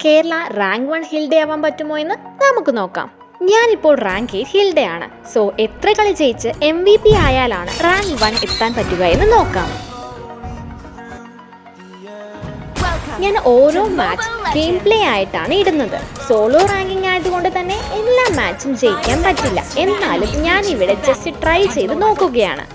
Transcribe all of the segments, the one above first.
Kerala rank 1 ഹിൽഡയാവാൻ പറ്റുമോ എന്ന് നമുക്ക് നോക്കാം. ഞാനിപ്പോൾ റാങ്ക് 8 ഹിൽഡയാണ്. സോ എത്ര കളി ജയിച്ച് MVP ആയാലാണ് റാങ്ക് 1 എത്താൻ പറ്റുക എന്ന് നോക്കാം. ഞാൻ ഓരോ മാച്ച് ഗെയിം പ്ലേ ആയിട്ടാണ് ഇടുന്നത്. സോളോ റാങ്കിങ് ആയതുകൊണ്ട് തന്നെ എല്ലാ മാച്ചും ജയിക്കാൻ പറ്റില്ല. എന്നാലും ഞാൻ ഇവിടെ ജസ്റ്റ് ട്രൈ ചെയ്ത് നോക്കുകയാണ്.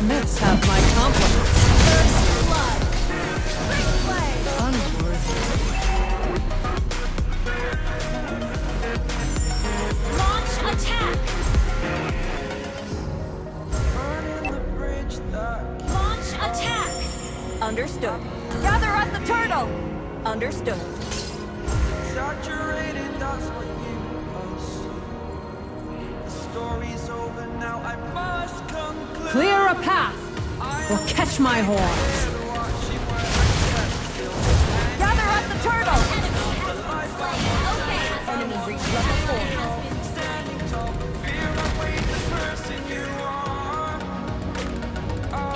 Smiths have my compliments. First blood. Replay. Unworthy. Launch attack. Launch attack. Understood. Gather at the turtle. Understood. Saturated, that's what you must. The story's over now, I must conclude. Clear a path, or catch my horns. Gather at the turtle. Enemy reach level 4.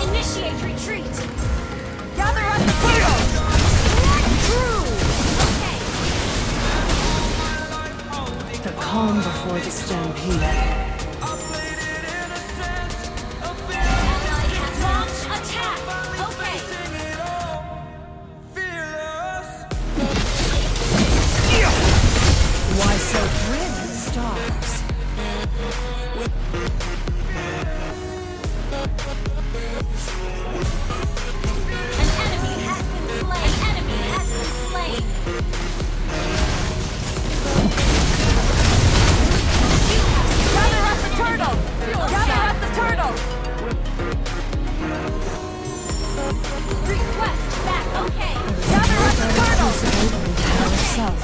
Initiate retreat. Gather at the turtle. True. Okay. The calm before the stampede. Why so grim in stars? An enemy has been slain. An enemy has been slain. Gather at the turtle. Gather at the turtle. Request back. Okay. Gather at the turtle. Hell itself.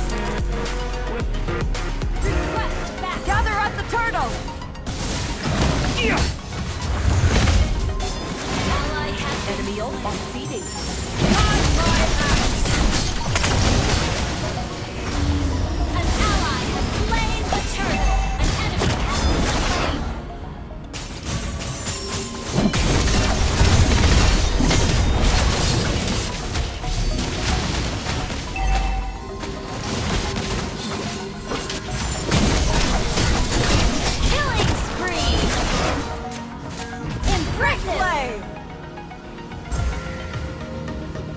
Request back. Gather at the turtle. Ally has enemy ult on CD. An ally has slain the turtle. An enemy has been slain. Killing spree. Impressive.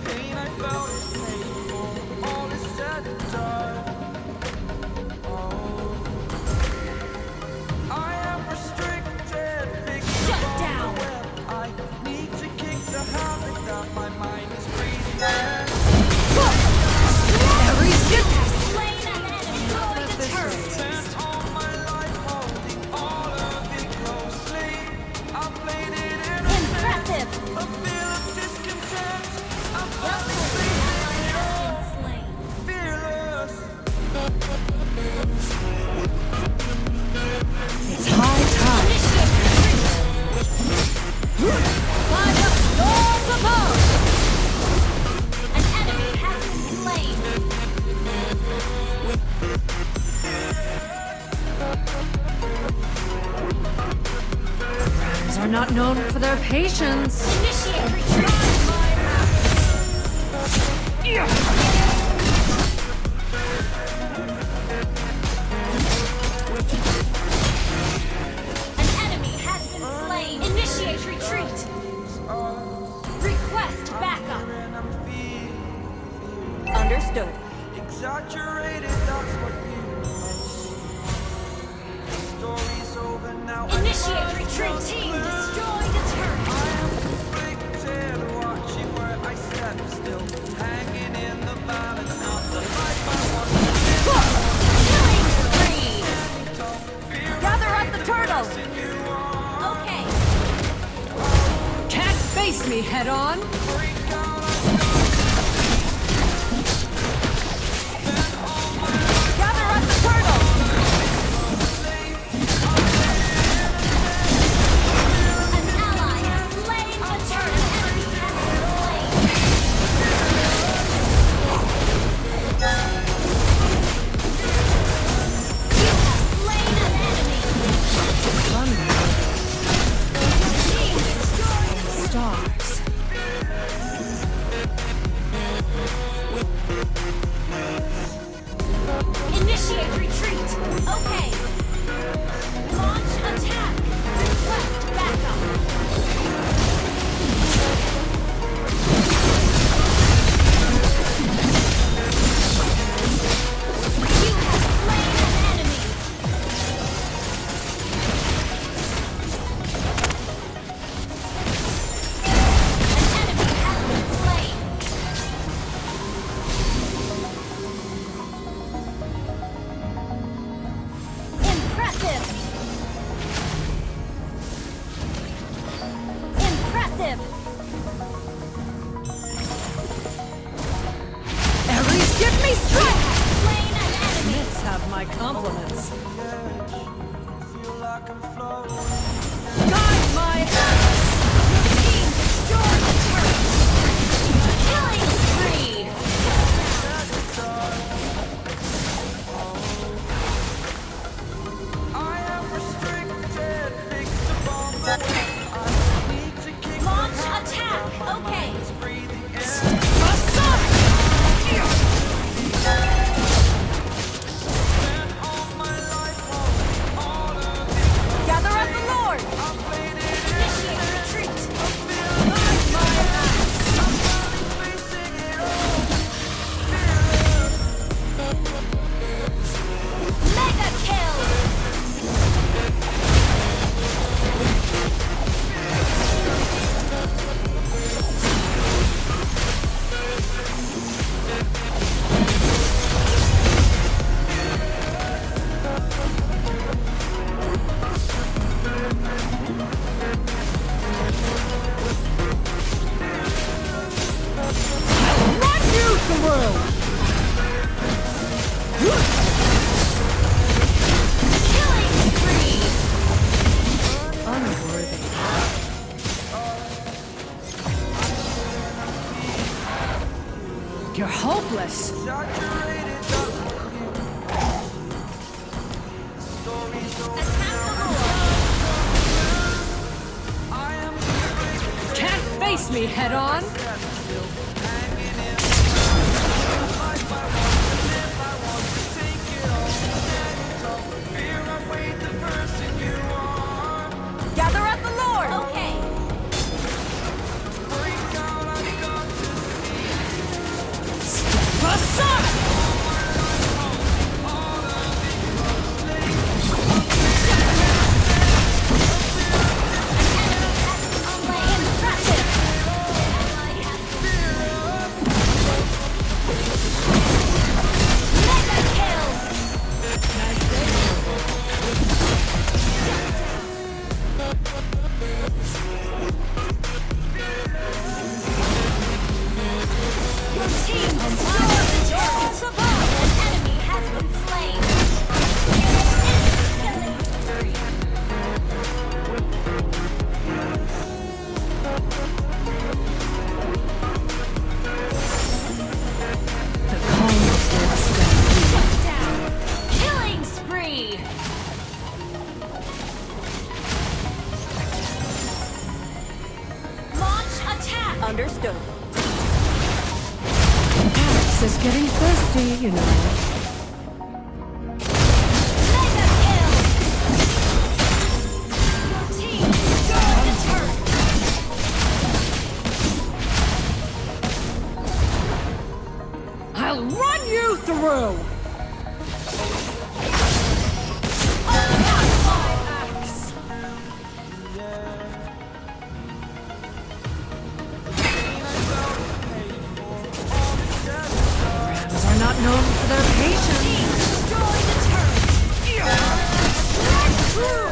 Pain I felt is painful. All is said and done. I am restricted. Shut down. I need to kick the habit that my mind is breathing in. Every skip. Slain an enemy. Going to turret. Spent all my life holding all of it closely. I played it innocent. Impressive. A feel of discontent. I'm fearless. It's high time. Climb up doors above. An enemy has been slain. Rams are not known for their patience. Initiate retreat. An enemy has been slain. Initiate retreat. Request backup. Understood. Exaggerated, that's what you The story's over now. Initiate retreat. Team destroy the turret. I am conflicted. face me head on. Gather up the turtle! An ally has slain the turtle. Enemy has been slain. You have slain an enemy. Team destroyed the Stars. Initiate retreat. Okay. Launch attack. Request backup. You have slain an enemy. An enemy has been slain. Impressive! Impressive! Ares, give me You strength! have slain an enemy! Let's have my compliments. Guide my axe! Team destroyed the turret! Killing spree! Launch attack! Okay! Gather up the Lord! Initiate retreat! Mega kill! Run you through! Killing spree! Unworthy. You're hopeless. Can't face me head on. Gather up the Lord! Okay. Aside! Impressive! Mega kill! Your team destroyed the turrets above! An enemy has been slain! Killing The calmness will stand. Shut down! Killing spree! Launch attack! Understood. Axe is getting thirsty, you know. Mega kill! Your team destroyed the turret! I'll run you through! Axe. Rams are not known for their patience. Destroy the turret! Strike through!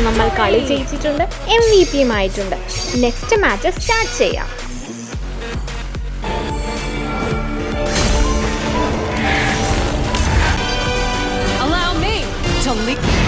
നമ്മൾ കളി ജയിച്ചിട്ടുണ്ട്, MVP ആയിട്ടുണ്ട്. Next match start ചെയ്യാം. Allow me to leak.